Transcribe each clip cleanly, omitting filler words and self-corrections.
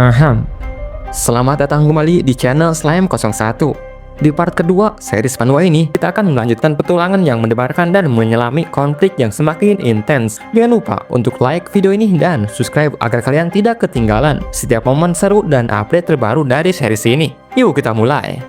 Aham. Selamat datang kembali di channel Slime01. Di part kedua series manhwa ini, kita akan melanjutkan petualangan yang mendebarkan dan menyelami konflik yang semakin intens. Jangan lupa untuk like video ini dan subscribe agar kalian tidak ketinggalan setiap momen seru dan update terbaru dari series ini. Yuk kita mulai.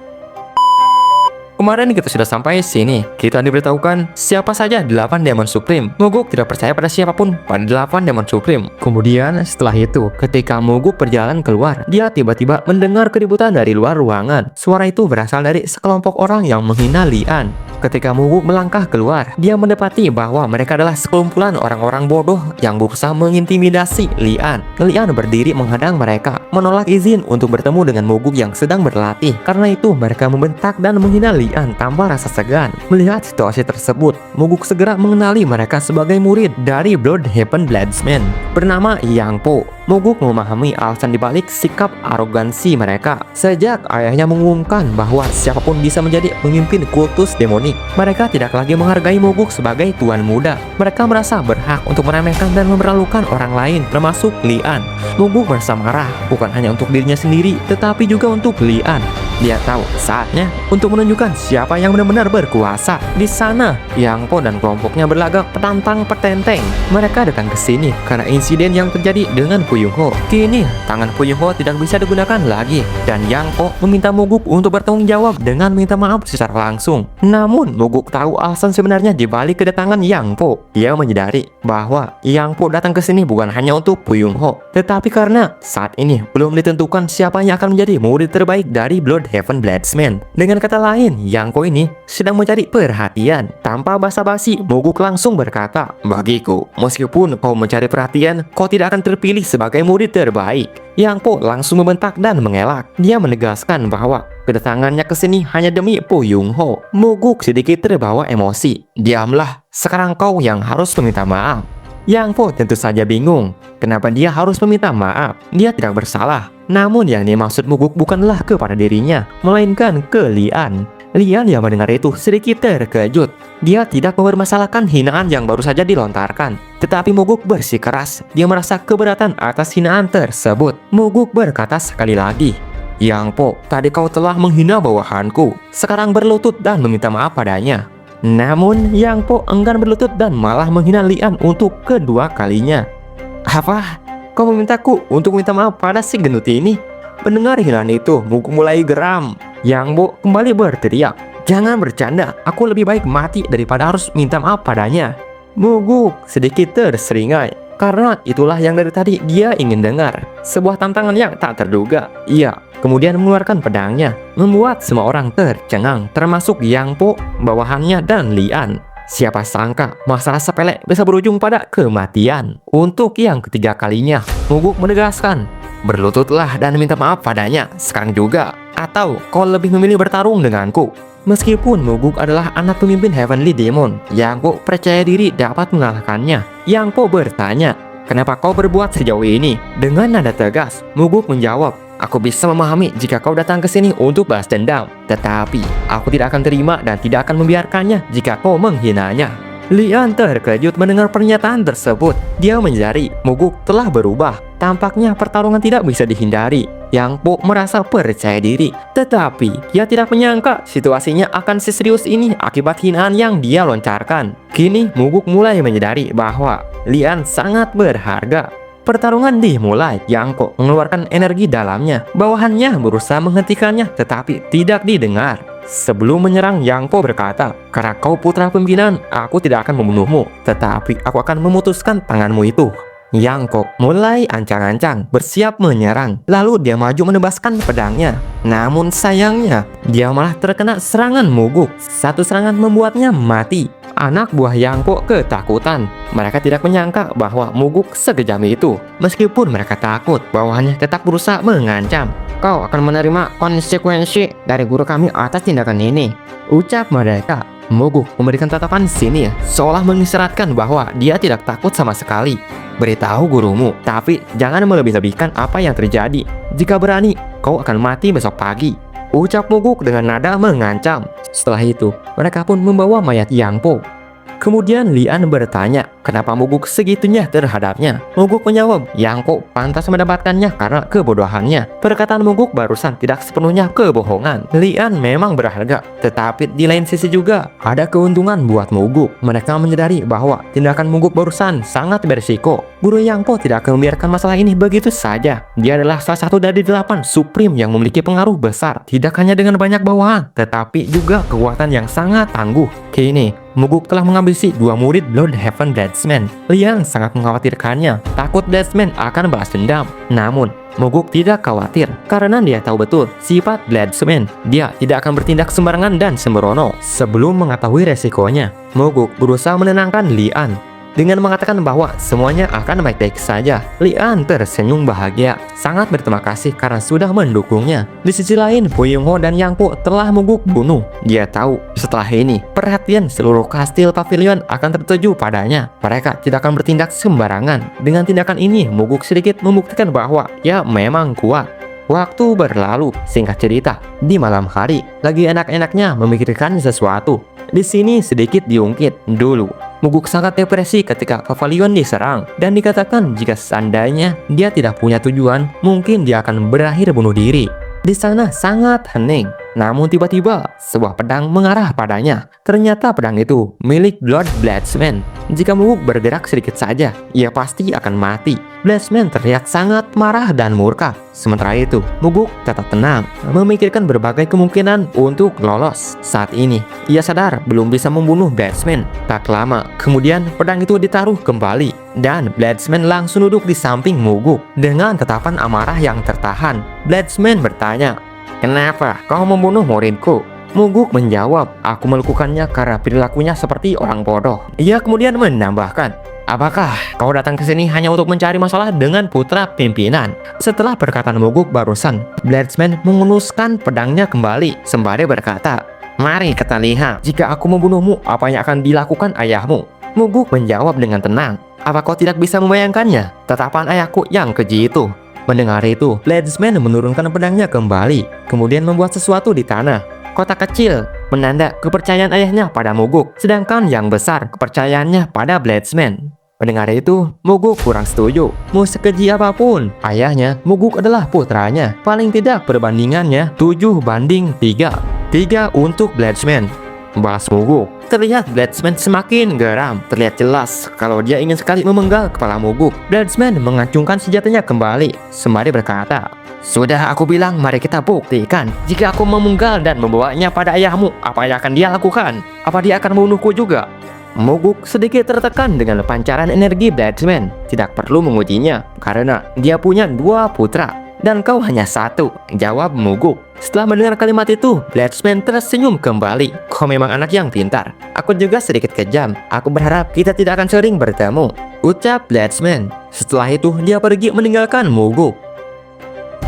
Kemarin kita sudah sampai sini. Kita diberitahukan siapa saja 8 Demon Supreme. Moguk tidak percaya pada siapapun pada 8 Demon Supreme. Kemudian setelah itu, ketika Moguk berjalan keluar, dia tiba-tiba mendengar keributan dari luar ruangan. Suara itu berasal dari sekelompok orang yang menghina Lian. Ketika Moguk melangkah keluar, dia mendapati bahwa mereka adalah sekumpulan orang-orang bodoh yang berusaha mengintimidasi Lian. Lian berdiri menghadang mereka, menolak izin untuk bertemu dengan Moguk yang sedang berlatih. Karena itu mereka membentak dan menghina Lian tanpa rasa segan. Melihat situasi tersebut, Moguk segera mengenali mereka sebagai murid dari Bloodhaven Bladesman bernama Yang Po. Moguk memahami alasan dibalik sikap arogansi mereka. Sejak ayahnya mengumumkan bahwa siapapun bisa menjadi pemimpin kultus demonik, mereka tidak lagi menghargai Moguk sebagai tuan muda. Mereka merasa berhak untuk meremehkan dan memperlakukan orang lain, termasuk Lian. Moguk merasa marah, bukan hanya untuk dirinya sendiri, tetapi juga untuk Lian. Dia tahu saatnya untuk menunjukkan siapa yang benar-benar berkuasa. Di sana, Yang Po dan kelompoknya berlagak petantang petenteng. Mereka datang ke sini karena insiden yang terjadi dengan Fu Yunho. Kini, tangan Fu Yunho tidak bisa digunakan lagi, dan Yang Po meminta Moguk untuk bertanggung jawab dengan minta maaf secara langsung. Namun, Moguk tahu alasan sebenarnya di balik kedatangan Yang Po. Dia menyadari bahwa Yang Po datang ke sini bukan hanya untuk Fu Yunho, tetapi karena saat ini belum ditentukan siapa yang akan menjadi murid terbaik dari Bloodhaven Bladesman. Dengan kata lain, Yang Po ini sedang mencari perhatian. Tanpa basa-basi, Moguk langsung berkata, "Bagiku, meskipun kau mencari perhatian, kau tidak akan terpilih sebagai murid terbaik." Yang Po langsung membentak dan mengelak. Dia menegaskan bahwa kedatangannya ke sini hanya demi Fu Yunho. Moguk sedikit terbawa emosi. "Diamlah, sekarang kau yang harus meminta maaf." Yang Po tentu saja bingung. Kenapa dia harus meminta maaf? Dia tidak bersalah. Namun yang dimaksud Moguk bukanlah kepada dirinya, melainkan ke Lian. Lian yang mendengar itu sedikit terkejut. Dia tidak mempermasalahkan hinaan yang baru saja dilontarkan. Tetapi Moguk bersikeras. Dia merasa keberatan atas hinaan tersebut. Moguk berkata sekali lagi, "Yang Po, tadi kau telah menghina bawahanku. Sekarang berlutut dan meminta maaf padanya." Namun Yang Po enggan berlutut dan malah menghina Lian untuk kedua kalinya. "Apa? Kau memintaku untuk minta maaf pada si gendut ini?" Mendengar hinaan itu, Moguk mulai geram. Yang Po kembali berteriak, "Jangan bercanda, aku lebih baik mati daripada harus minta maaf padanya." Moguk sedikit terseringai, karena itulah yang dari tadi dia ingin dengar. Sebuah tantangan yang tak terduga. Ia kemudian mengeluarkan pedangnya, membuat semua orang tercengang, termasuk Yang Po, bawahannya, dan Lian. Siapa sangka masalah sepele bisa berujung pada kematian. Untuk yang ketiga kalinya, Moguk menegaskan, "Berlututlah dan minta maaf padanya sekarang juga, atau kau lebih memilih bertarung denganku." Meskipun Moguk adalah anak pemimpin Heavenly Demon, Yang Po percaya diri dapat mengalahkannya. Yang Po bertanya, "Kenapa kau berbuat sejauh ini?" Dengan nada tegas, Moguk menjawab, "Aku bisa memahami jika kau datang ke sini untuk balas dendam, tetapi aku tidak akan terima dan tidak akan membiarkannya jika kau menghinanya." Lian terkejut mendengar pernyataan tersebut. Dia menyadari Moguk telah berubah. Tampaknya pertarungan tidak bisa dihindari. Yang Po merasa percaya diri, tetapi dia tidak menyangka situasinya akan seserius ini akibat hinaan yang dia loncarkan. Kini Moguk mulai menyadari bahwa Lian sangat berharga. Pertarungan dimulai. Yang Po mengeluarkan energi dalamnya. Bawahannya berusaha menghentikannya, tetapi tidak didengar. Sebelum menyerang, Yang Po berkata, "Karena kau putra pimpinan, aku tidak akan membunuhmu, tetapi aku akan memutuskan tanganmu itu." Yang Po mulai ancang-ancang, bersiap menyerang. Lalu dia maju menebaskan pedangnya. Namun sayangnya, dia malah terkena serangan Moguk. Satu serangan membuatnya mati. Anak buah Yang Po ketakutan. Mereka tidak menyangka bahwa Moguk sekejam itu. Meskipun mereka takut, bawahannya tetap berusaha mengancam. "Kau akan menerima konsekuensi dari guru kami atas tindakan ini," ucap mereka. Moguk memberikan tatapan sini seolah mengisyaratkan bahwa dia tidak takut sama sekali. "Beritahu gurumu, tapi jangan melebih-lebihkan apa yang terjadi. Jika berani, kau akan mati besok pagi," ucap Moguk dengan nada mengancam. Setelah itu, mereka pun membawa mayat Yang Po. Kemudian Lian bertanya, kenapa Moguk segitunya terhadapnya? Moguk menjawab, Yangko pantas mendapatkannya karena kebodohannya. Perkataan Moguk barusan tidak sepenuhnya kebohongan. Lian memang berharga, tetapi di lain sisi juga ada keuntungan buat Moguk. Mereka menyadari bahwa tindakan Moguk barusan sangat berisiko. Guru Yangko tidak akan membiarkan masalah ini begitu saja. Dia adalah salah satu dari 8 Supreme yang memiliki pengaruh besar, tidak hanya dengan banyak bawahan, tetapi juga kekuatan yang sangat tangguh. Kini, Moguk telah mengambisi 2 murid Bloodhaven Bloodsman. Lian sangat mengkhawatirkannya, takut Bloodsman akan balas dendam. Namun, Moguk tidak khawatir karena dia tahu betul sifat Bloodsman. Dia tidak akan bertindak sembarangan dan sembrono. Sebelum mengetahui resikonya, Moguk berusaha menenangkan Lian dengan mengatakan bahwa semuanya akan baik-baik saja. Lian tersenyum bahagia, sangat berterima kasih karena sudah mendukungnya. Di sisi lain, Fuyungho dan Yangko telah Moguk bunuh. Dia tahu setelah ini perhatian seluruh kastil pavilion akan tertuju padanya. Mereka tidak akan bertindak sembarangan. Dengan tindakan ini, Moguk sedikit membuktikan bahwa ya memang kuat. Waktu berlalu, singkat cerita, di malam hari, lagi enak-enaknya memikirkan sesuatu. Di sini sedikit diungkit dulu. Moguk sangat depresi ketika pavilion diserang dan dikatakan jika seandainya dia tidak punya tujuan, mungkin dia akan berakhir bunuh diri. Di sana sangat hening. Namun tiba-tiba sebuah pedang mengarah padanya. Ternyata pedang itu milik Bloodsman. Jika Moguk bergerak sedikit saja, ia pasti akan mati. Bloodsman terlihat sangat marah dan murka. Sementara itu, Moguk tetap tenang, memikirkan berbagai kemungkinan untuk lolos. Saat ini, ia sadar belum bisa membunuh Bloodsman. Tak lama, kemudian pedang itu ditaruh kembali dan Bloodsman langsung duduk di samping Moguk dengan tatapan amarah yang tertahan. Bloodsman bertanya, "Kenapa kau membunuh muridku?" Moguk menjawab, "Aku melakukannya karena perilakunya seperti orang bodoh." Ia kemudian menambahkan, "Apakah kau datang ke sini hanya untuk mencari masalah dengan putra pimpinan?" Setelah perkataan Moguk barusan, Bloodsman mengenuskan pedangnya kembali sembari berkata, "Mari kita lihat, jika aku membunuhmu, apa yang akan dilakukan ayahmu?" Moguk menjawab dengan tenang, "Apa kau tidak bisa membayangkannya? Tatapan ayahku yang keji itu." Mendengar itu, Bloodsman menurunkan pedangnya kembali, kemudian membuat sesuatu di tanah. Kotak kecil menanda kepercayaan ayahnya pada Moguk, sedangkan yang besar kepercayaannya pada Bloodsman. Mendengar itu, Moguk kurang setuju. Mau sekeji apapun ayahnya, Moguk adalah putranya. Paling tidak perbandingannya 7-3. 3 untuk Bloodsman, balas Moguk. Terlihat Bloodsman semakin geram. Terlihat jelas kalau dia ingin sekali memenggal kepala Moguk. Bloodsman mengacungkan senjatanya kembali sembari berkata, "Sudah aku bilang, mari kita buktikan. Jika aku memenggal dan membawanya pada ayahmu, apa yang akan dia lakukan? Apa dia akan membunuhku juga?" Moguk sedikit tertekan dengan pancaran energi Bloodsman. Tidak perlu mengujinya, karena dia punya 2 putra. "Dan kau hanya 1, jawab Moguk. Setelah mendengar kalimat itu, Bloodsman tersenyum kembali. "Kau memang anak yang pintar. Aku juga sedikit kejam. Aku berharap kita tidak akan sering bertemu," ucap Bloodsman. Setelah itu, dia pergi meninggalkan Moguk.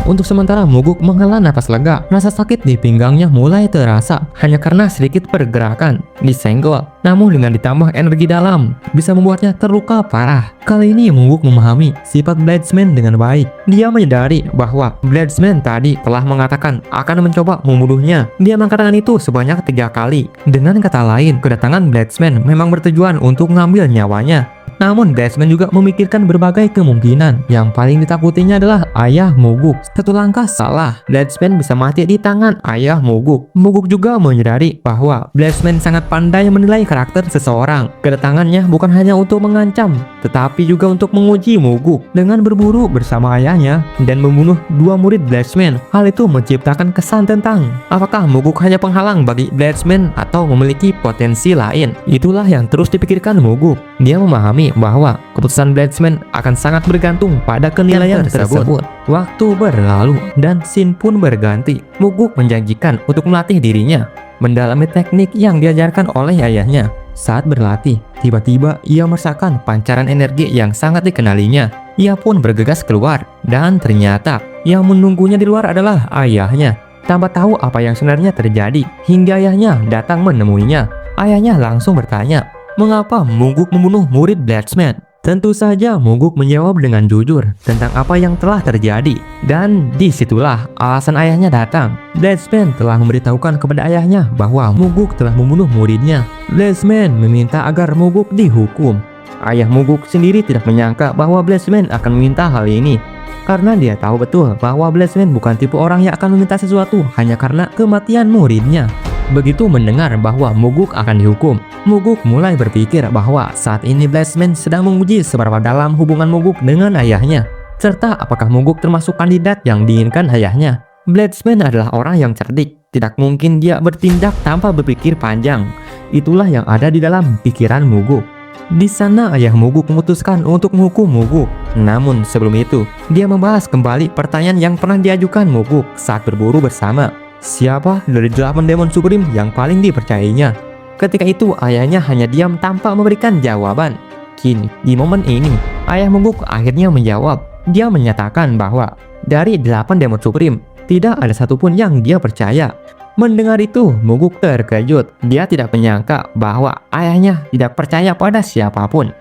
Untuk sementara Moguk menghela napas lega. Rasa sakit di pinggangnya mulai terasa hanya karena sedikit pergerakan disenggol. Namun dengan ditambah energi dalam, bisa membuatnya terluka parah. Kali ini Moguk memahami sifat Bloodsman dengan baik. Dia menyadari bahwa Bloodsman tadi telah mengatakan akan mencoba membunuhnya. Dia mengatakan itu sebanyak 3 kali. Dengan kata lain, kedatangan Bloodsman memang bertujuan untuk mengambil nyawanya. Namun Bloodsman juga memikirkan berbagai kemungkinan. Yang paling ditakutinya adalah ayah Moguk. Satu langkah salah, Bloodsman bisa mati di tangan ayah Moguk. Moguk juga menyadari bahwa Bloodsman sangat pandai menilai karakter seseorang. Kedatangannya bukan hanya untuk mengancam, tetapi juga untuk menguji Moguk. Dengan berburu bersama ayahnya dan membunuh 2 murid Bloodsman, hal itu menciptakan kesan tentang apakah Moguk hanya penghalang bagi Bloodsman atau memiliki potensi lain. Itulah yang terus dipikirkan Moguk. Dia memahami bahwa keputusan Bloodsman akan sangat bergantung pada penilaian tersebut. Waktu berlalu dan scene pun berganti. Moguk menjanjikan untuk melatih dirinya mendalami teknik yang diajarkan oleh ayahnya. Saat berlatih, tiba-tiba ia merasakan pancaran energi yang sangat dikenalinya. Ia pun bergegas keluar dan ternyata yang menunggunya di luar adalah ayahnya. Tanpa tahu apa yang sebenarnya terjadi, hingga ayahnya datang menemuinya. Ayahnya langsung bertanya, "Mengapa Moguk membunuh murid Bloodsman?" Tentu saja Moguk menjawab dengan jujur tentang apa yang telah terjadi. Dan disitulah alasan ayahnya datang. Bloodsman telah memberitahukan kepada ayahnya bahwa Moguk telah membunuh muridnya. Bloodsman meminta agar Moguk dihukum. Ayah Moguk sendiri tidak menyangka bahwa Bloodsman akan meminta hal ini. Karena dia tahu betul bahwa Bloodsman bukan tipe orang yang akan meminta sesuatu hanya karena kematian muridnya. Begitu mendengar bahwa Moguk akan dihukum, Moguk mulai berpikir bahwa saat ini Bloodsman sedang menguji seberapa dalam hubungan Moguk dengan ayahnya, serta apakah Moguk termasuk kandidat yang diinginkan ayahnya. Bloodsman adalah orang yang cerdik, tidak mungkin dia bertindak tanpa berpikir panjang. Itulah yang ada di dalam pikiran Moguk. Di sana ayah Moguk memutuskan untuk menghukum Moguk. Namun sebelum itu, dia membahas kembali pertanyaan yang pernah diajukan Moguk saat berburu bersama. Siapa dari 8 demon supreme yang paling dipercayainya? Ketika itu ayahnya hanya diam tanpa memberikan jawaban. Kini, di momen ini, ayah Moguk akhirnya menjawab. Dia menyatakan bahwa dari 8 demon supreme, tidak ada satupun yang dia percaya. Mendengar itu, Moguk terkejut. Dia tidak menyangka bahwa ayahnya tidak percaya pada siapapun.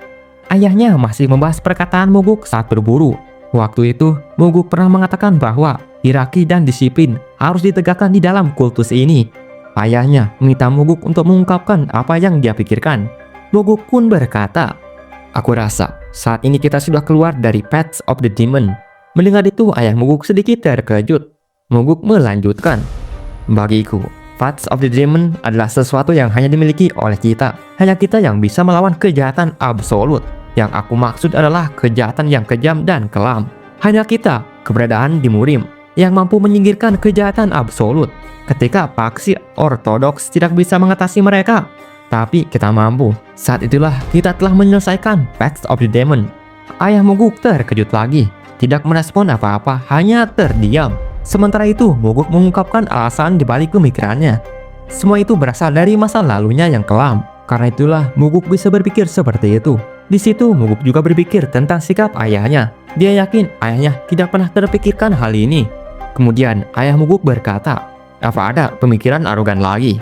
Ayahnya masih membahas perkataan Moguk saat berburu. Waktu itu, Moguk pernah mengatakan bahwa hierarki dan disiplin harus ditegakkan di dalam kultus ini. Ayahnya meminta Moguk untuk mengungkapkan apa yang dia pikirkan. Moguk pun berkata, "Aku rasa saat ini kita sudah keluar dari Paths of the Demon." Mendengar itu, ayah Moguk sedikit terkejut. Moguk melanjutkan, "Bagiku, Paths of the Demon adalah sesuatu yang hanya dimiliki oleh kita. Hanya kita yang bisa melawan kejahatan absolut. Yang aku maksud adalah kejahatan yang kejam dan kelam. Hanya kita, keberadaan di Murim, yang mampu menyingkirkan kejahatan absolut. Ketika paksi ortodoks tidak bisa mengatasi mereka, tapi kita mampu. Saat itulah kita telah menyelesaikan Paths of the Demon." Ayah Moguk terkejut lagi, tidak merespon apa-apa, hanya terdiam. Sementara itu, Moguk mengungkapkan alasan dibalik pemikirannya. Semua itu berasal dari masa lalunya yang kelam. Karena itulah Moguk bisa berpikir seperti itu. Di situ Moguk juga berpikir tentang sikap ayahnya. Dia yakin ayahnya tidak pernah terpikirkan hal ini. Kemudian ayah Moguk berkata, "Apa ada pemikiran arogan lagi?"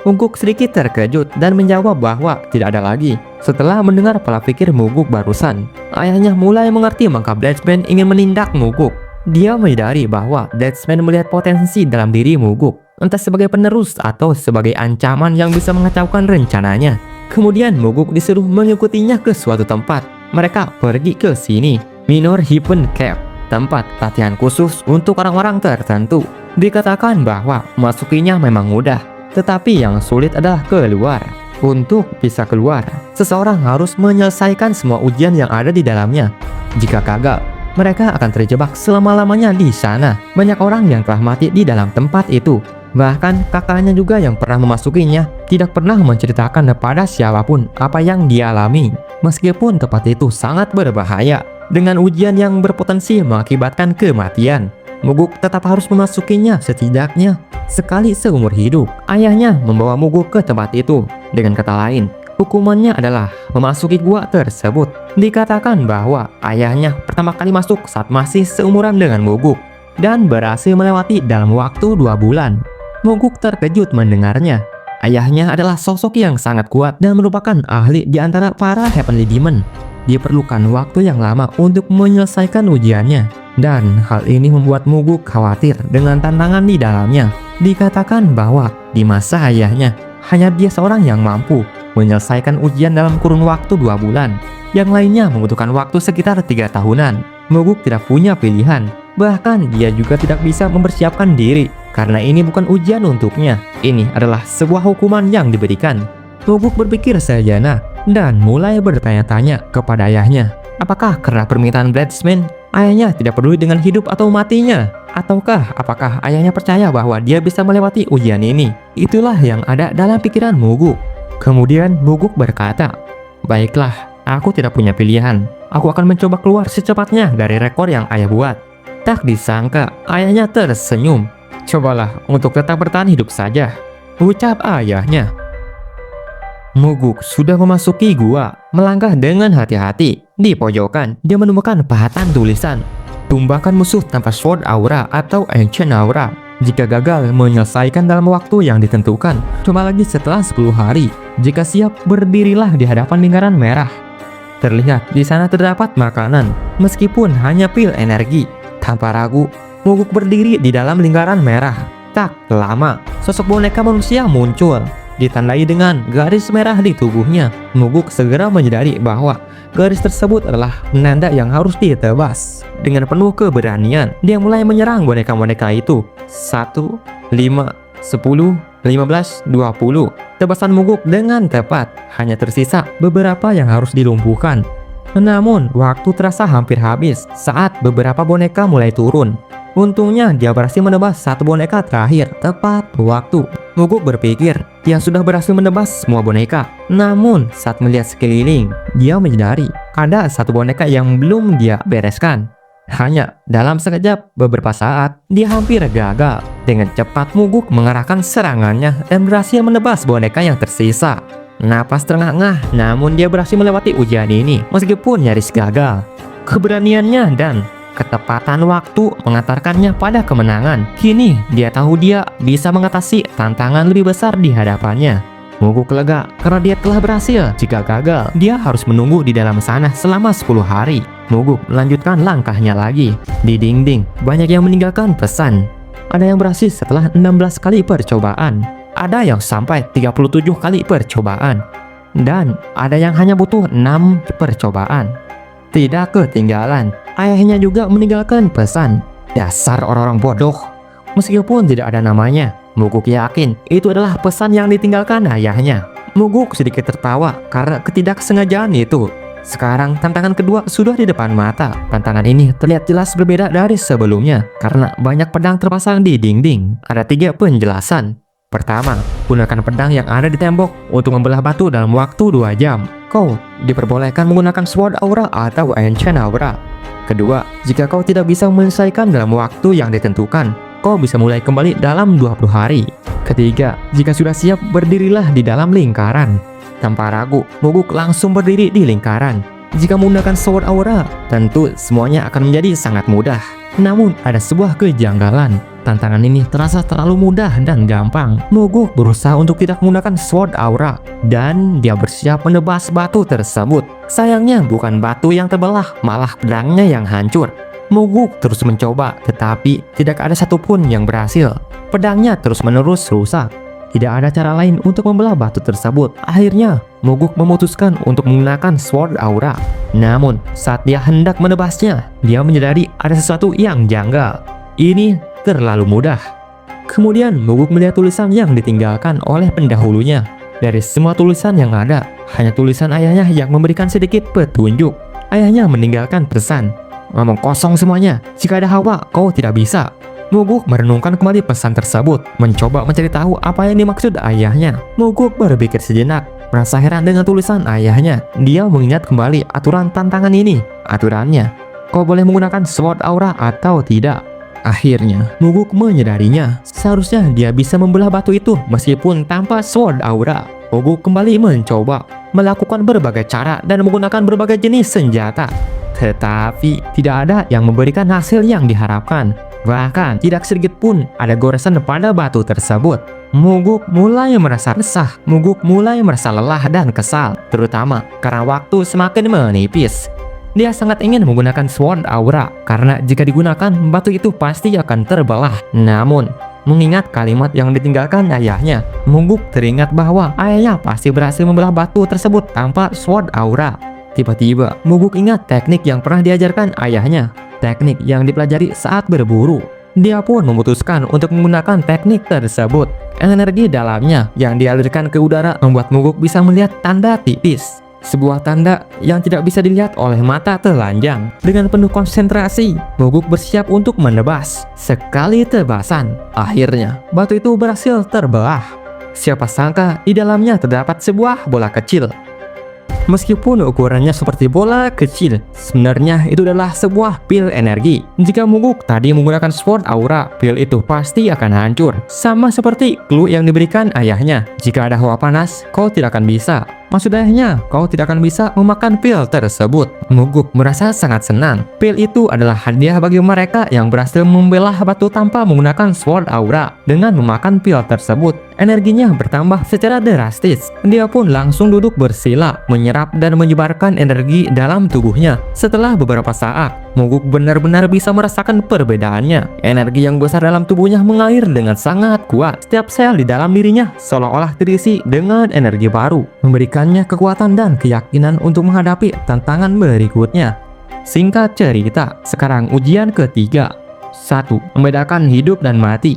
Moguk sedikit terkejut dan menjawab bahwa tidak ada lagi. Setelah mendengar pola pikir Moguk barusan, ayahnya mulai mengerti mengapa Bloodsman ingin menindak Moguk. Dia menyadari bahwa Bloodsman melihat potensi dalam diri Moguk, entah sebagai penerus atau sebagai ancaman yang bisa mengacaukan rencananya. Kemudian Moguk disuruh mengikutinya ke suatu tempat. Mereka pergi ke sini, Minor Heaven Cave, tempat latihan khusus untuk orang-orang tertentu. Dikatakan bahwa masukinya memang mudah, tetapi yang sulit adalah keluar. Untuk bisa keluar, seseorang harus menyelesaikan semua ujian yang ada di dalamnya. Jika gagal, mereka akan terjebak selama-lamanya di sana. Banyak orang yang telah mati di dalam tempat itu. Bahkan kakaknya juga yang pernah memasukinya tidak pernah menceritakan kepada siapapun apa yang dia alami. Meskipun tempat itu sangat berbahaya, dengan ujian yang berpotensi mengakibatkan kematian, Moguk tetap harus memasukinya setidaknya sekali seumur hidup. Ayahnya membawa Moguk ke tempat itu. Dengan kata lain, hukumannya adalah memasuki gua tersebut. Dikatakan bahwa ayahnya pertama kali masuk saat masih seumuran dengan Moguk dan berhasil melewati dalam waktu 2 bulan. Moguk terkejut mendengarnya. Ayahnya adalah sosok yang sangat kuat dan merupakan ahli di antara para Heavenly Demon. Diperlukan waktu yang lama untuk menyelesaikan ujiannya, dan hal ini membuat Moguk khawatir dengan tantangan di dalamnya. Dikatakan bahwa di masa ayahnya, hanya dia seorang yang mampu menyelesaikan ujian dalam kurun waktu 2 bulan. Yang lainnya membutuhkan waktu sekitar 3 tahunan. Moguk tidak punya pilihan. Bahkan dia juga tidak bisa mempersiapkan diri, karena ini bukan ujian untuknya. Ini adalah sebuah hukuman yang diberikan. Moguk berpikir sejenak dan mulai bertanya-tanya kepada ayahnya. Apakah karena permintaan Bloodsman, ayahnya tidak peduli dengan hidup atau matinya? Ataukah apakah ayahnya percaya bahwa dia bisa melewati ujian ini? Itulah yang ada dalam pikiran Moguk. Kemudian Moguk berkata, "Baiklah, aku tidak punya pilihan. Aku akan mencoba keluar secepatnya dari rekor yang ayah buat." Tak disangka, ayahnya tersenyum. "Cobalah untuk tetap bertahan hidup saja," ucap ayahnya. Moguk sudah memasuki gua. Melangkah dengan hati-hati. Di pojokan, dia menemukan pahatan tulisan, "Tumbangkan musuh tanpa Sword Aura atau Ancient Aura. Jika gagal menyelesaikan dalam waktu yang ditentukan, coba lagi setelah 10 hari. Jika siap, berdirilah di hadapan lingkaran merah." Terlihat di sana terdapat makanan, meskipun hanya pil energi. Tanpa ragu, Moguk berdiri di dalam lingkaran merah. Tak lama, sosok boneka manusia muncul, ditandai dengan garis merah di tubuhnya. Moguk segera menyadari bahwa garis tersebut adalah penanda yang harus ditebas. Dengan penuh keberanian, dia mulai menyerang boneka-boneka itu. 1, 5, 10, 15, 20. Tebasan Moguk dengan tepat. Hanya tersisa beberapa yang harus dilumpuhkan. Namun, waktu terasa hampir habis saat beberapa boneka mulai turun. Untungnya dia berhasil menebas satu boneka terakhir tepat waktu. Moguk berpikir dia sudah berhasil menebas semua boneka. Namun, saat melihat sekeliling, dia menyadari ada satu boneka yang belum dia bereskan. Hanya dalam sekejap beberapa saat, dia hampir gagal. Dengan cepat Moguk mengarahkan serangannya dan berhasil menebas boneka yang tersisa. Napas terengah-engah, namun dia berhasil melewati ujian ini meskipun nyaris gagal. Keberaniannya dan ketepatan waktu mengantarkannya pada kemenangan. Kini dia tahu dia bisa mengatasi tantangan lebih besar di hadapannya. Moguk lega karena dia telah berhasil. Jika gagal, dia harus menunggu di dalam sana selama 10 hari. Moguk melanjutkan langkahnya lagi. Di dinding, banyak yang meninggalkan pesan. Ada yang berhasil setelah 16 kali percobaan. Ada yang sampai 37 kali percobaan. Dan ada yang hanya butuh 6 percobaan. Tidak ketinggalan, ayahnya juga meninggalkan pesan. Dasar orang-orang bodoh. Meskipun tidak ada namanya, Moguk yakin itu adalah pesan yang ditinggalkan ayahnya. Moguk sedikit tertawa karena ketidaksengajaan itu. Sekarang tantangan kedua sudah di depan mata. Tantangan ini terlihat jelas berbeda dari sebelumnya karena banyak pedang terpasang di dinding. Ada 3 penjelasan. Pertama, gunakan pedang yang ada di tembok untuk membelah batu dalam waktu 2 jam. Kau diperbolehkan menggunakan Sword Aura atau Ancient Aura. Kedua, jika kau tidak bisa menyelesaikan dalam waktu yang ditentukan, kau bisa mulai kembali dalam 20 hari. Ketiga, jika sudah siap, berdirilah di dalam lingkaran. Tanpa ragu, Moguk langsung berdiri di lingkaran. Jika menggunakan Sword Aura, tentu semuanya akan menjadi sangat mudah. Namun, ada sebuah kejanggalan. Tantangan ini terasa terlalu mudah dan gampang. Moguk berusaha untuk tidak menggunakan Sword Aura, dan dia bersiap menebas batu tersebut. Sayangnya bukan batu yang terbelah, malah pedangnya yang hancur. Moguk terus mencoba, tetapi tidak ada satupun yang berhasil. Pedangnya terus-menerus rusak. Tidak ada cara lain untuk membelah batu tersebut. Akhirnya, Moguk memutuskan untuk menggunakan Sword Aura. Namun, saat dia hendak menebasnya, dia menyadari ada sesuatu yang janggal. Ini terlalu mudah. Kemudian, Moguk melihat tulisan yang ditinggalkan oleh pendahulunya. Dari semua tulisan yang ada, hanya tulisan ayahnya yang memberikan sedikit petunjuk. Ayahnya meninggalkan pesan. Ngomong kosong semuanya. Jika ada hawa, kau tidak bisa. Moguk merenungkan kembali pesan tersebut, mencoba mencari tahu apa yang dimaksud ayahnya. Moguk berpikir sejenak, merasa heran dengan tulisan ayahnya. Dia mengingat kembali aturan tantangan ini. Aturannya, kau boleh menggunakan Sword Aura atau tidak. Akhirnya, Moguk menyadarinya. Seharusnya dia bisa membelah batu itu meskipun tanpa Sword Aura. Moguk kembali mencoba, melakukan berbagai cara dan menggunakan berbagai jenis senjata. Tetapi tidak ada yang memberikan hasil yang diharapkan. Bahkan tidak sedikit pun ada goresan pada batu tersebut. Moguk mulai merasa resah. Moguk mulai merasa lelah dan kesal, terutama karena waktu semakin menipis. Dia sangat ingin menggunakan Sword Aura karena jika digunakan, batu itu pasti akan terbelah. Namun, mengingat kalimat yang ditinggalkan ayahnya, Moguk teringat bahwa ayahnya pasti berhasil membelah batu tersebut tanpa Sword Aura. Tiba-tiba, Moguk ingat teknik yang pernah diajarkan ayahnya. Teknik yang dipelajari saat berburu. Dia pun memutuskan untuk menggunakan teknik tersebut. Energi dalamnya yang dialirkan ke udara membuat Moguk bisa melihat tanda tipis. Sebuah tanda yang tidak bisa dilihat oleh mata telanjang. Dengan penuh konsentrasi, Moguk bersiap untuk menebas. Sekali tebasan, akhirnya batu itu berhasil terbelah. Siapa sangka di dalamnya terdapat sebuah bola kecil. Meskipun ukurannya seperti bola kecil, sebenarnya itu adalah sebuah pil energi. Jika Moguk tadi menggunakan Sword Aura, pil itu pasti akan hancur. Sama seperti clue yang diberikan ayahnya. Jika ada hawa panas, kau tidak akan bisa. Maksud ayahnya, kau tidak akan bisa memakan pil tersebut. Moguk merasa sangat senang. Pil itu adalah hadiah bagi mereka yang berhasil membelah batu tanpa menggunakan sword aura. Dengan memakan pil tersebut, energinya bertambah secara drastis. Dia pun langsung duduk bersila, menyerap dan menyebarkan energi dalam tubuhnya. Setelah beberapa saat, Moguk benar-benar bisa merasakan perbedaannya. Energi yang besar dalam tubuhnya mengalir dengan sangat kuat. Setiap sel di dalam dirinya seolah-olah terisi dengan energi baru, memberikannya kekuatan dan keyakinan untuk menghadapi tantangan berikutnya. Singkat cerita, sekarang ujian ketiga. 1. Membedakan hidup dan mati.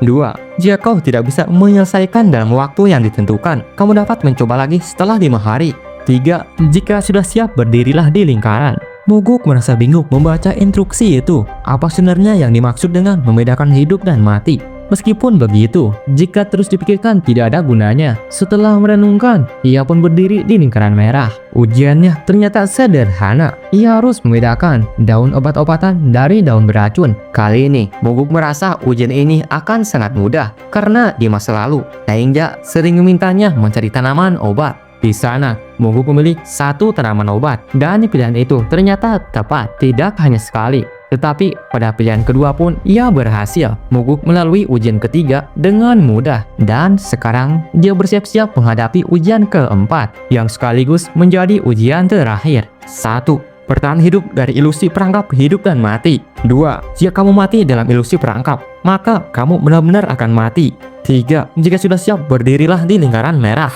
2. Jika kau tidak bisa menyelesaikan dalam waktu yang ditentukan, kamu dapat mencoba lagi setelah 5 hari. 3. Jika sudah siap, berdirilah di lingkaran. Moguk merasa bingung membaca instruksi itu. Apa sebenarnya yang dimaksud dengan membedakan hidup dan mati? Meskipun begitu, jika terus dipikirkan tidak ada gunanya. Setelah merenungkan, ia pun berdiri di lingkaran merah. Ujiannya ternyata sederhana. Ia harus membedakan daun obat-obatan dari daun beracun. Kali ini, Moguk merasa ujian ini akan sangat mudah. Karena di masa lalu, Daingja sering memintanya mencari tanaman obat. Di sana, Moguk memilih satu tanaman obat, dan pilihan itu ternyata tepat, tidak hanya sekali. Tetapi pada pilihan kedua pun ia berhasil. Moguk melalui ujian ketiga dengan mudah, dan sekarang dia bersiap-siap menghadapi ujian keempat, yang sekaligus menjadi ujian terakhir. 1. Bertahan hidup dari ilusi perangkap hidup dan mati. 2. Jika kamu mati dalam ilusi perangkap, maka kamu benar-benar akan mati. 3. Jika sudah siap, berdirilah di lingkaran merah.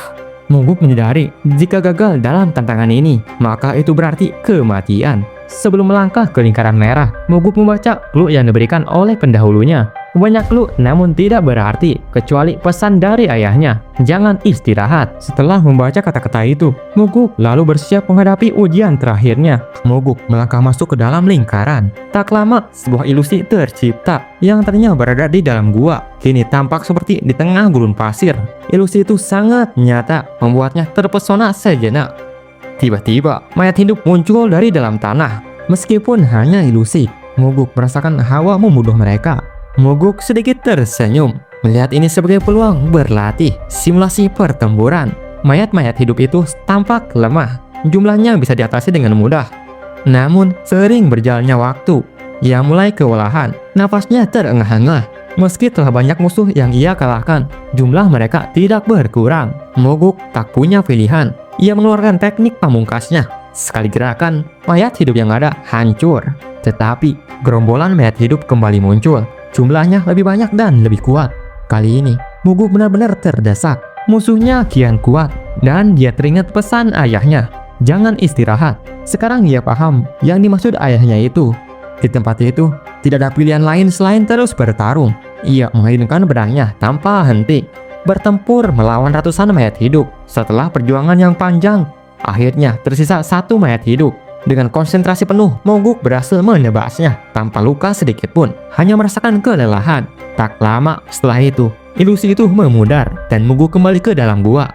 Moguk menyadari jika gagal dalam tantangan ini, maka itu berarti kematian. Sebelum melangkah ke lingkaran merah, Moguk membaca clue yang diberikan oleh pendahulunya. Banyak clue namun tidak berarti, kecuali pesan dari ayahnya, jangan istirahat. Setelah membaca kata-kata itu, Moguk lalu bersiap menghadapi ujian terakhirnya. Moguk melangkah masuk ke dalam lingkaran. Tak lama, sebuah ilusi tercipta yang ternyata berada di dalam gua. Kini tampak seperti di tengah gurun pasir. Ilusi itu sangat nyata, membuatnya terpesona sejenak. Tiba-tiba, mayat hidup muncul dari dalam tanah. Meskipun hanya ilusi, Moguk merasakan hawa membunuh mereka. Moguk sedikit tersenyum, melihat ini sebagai peluang berlatih simulasi pertempuran. Mayat-mayat hidup itu tampak lemah, jumlahnya bisa diatasi dengan mudah. Namun, sering berjalannya waktu, ia mulai kewalahan, nafasnya terengah-engah. Meski telah banyak musuh yang ia kalahkan, jumlah mereka tidak berkurang. Moguk tak punya pilihan. Ia mengeluarkan teknik pamungkasnya. Sekali gerakan, mayat hidup yang ada hancur. Tetapi, gerombolan mayat hidup kembali muncul. Jumlahnya lebih banyak dan lebih kuat. Kali ini, Moguk benar-benar terdesak. Musuhnya kian kuat, dan dia teringat pesan ayahnya. Jangan istirahat. Sekarang ia paham yang dimaksud ayahnya itu. Di tempat itu, tidak ada pilihan lain selain terus bertarung. Ia mengayunkan pedangnya tanpa henti, bertempur melawan ratusan mayat hidup. Setelah perjuangan yang panjang, akhirnya tersisa satu mayat hidup. Dengan konsentrasi penuh, Moguk berhasil menebasnya tanpa luka sedikit pun, hanya merasakan kelelahan. Tak lama setelah itu, ilusi itu memudar dan Moguk kembali ke dalam gua.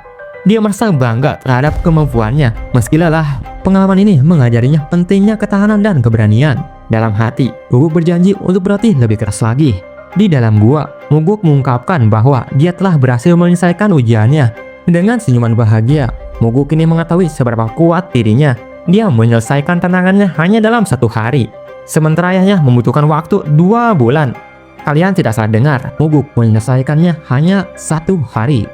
Dia merasa bangga terhadap kemampuannya. Meski lelah, pengalaman ini mengajarinya pentingnya ketahanan dan keberanian. Dalam hati, Moguk berjanji untuk berlatih lebih keras lagi. Di dalam gua, Moguk mengungkapkan bahwa dia telah berhasil menyelesaikan ujiannya. Dengan senyuman bahagia, Moguk kini mengetahui seberapa kuat dirinya. Dia menyelesaikan tantangannya hanya dalam 1 hari, sementara ayahnya membutuhkan waktu 2 bulan. Kalian tidak salah dengar, Moguk menyelesaikannya hanya 1 hari.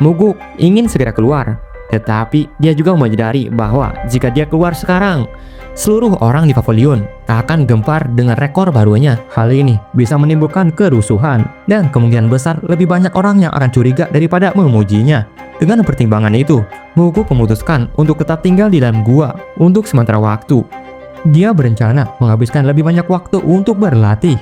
Moguk ingin segera keluar, tetapi dia juga menyadari bahwa jika dia keluar sekarang, seluruh orang di pavilion akan gempar dengan rekor barunya. Hal ini bisa menimbulkan kerusuhan, dan kemungkinan besar lebih banyak orang yang akan curiga daripada memujinya. Dengan pertimbangan itu, Moguk memutuskan untuk tetap tinggal di dalam gua untuk sementara waktu. Dia berencana menghabiskan lebih banyak waktu untuk berlatih.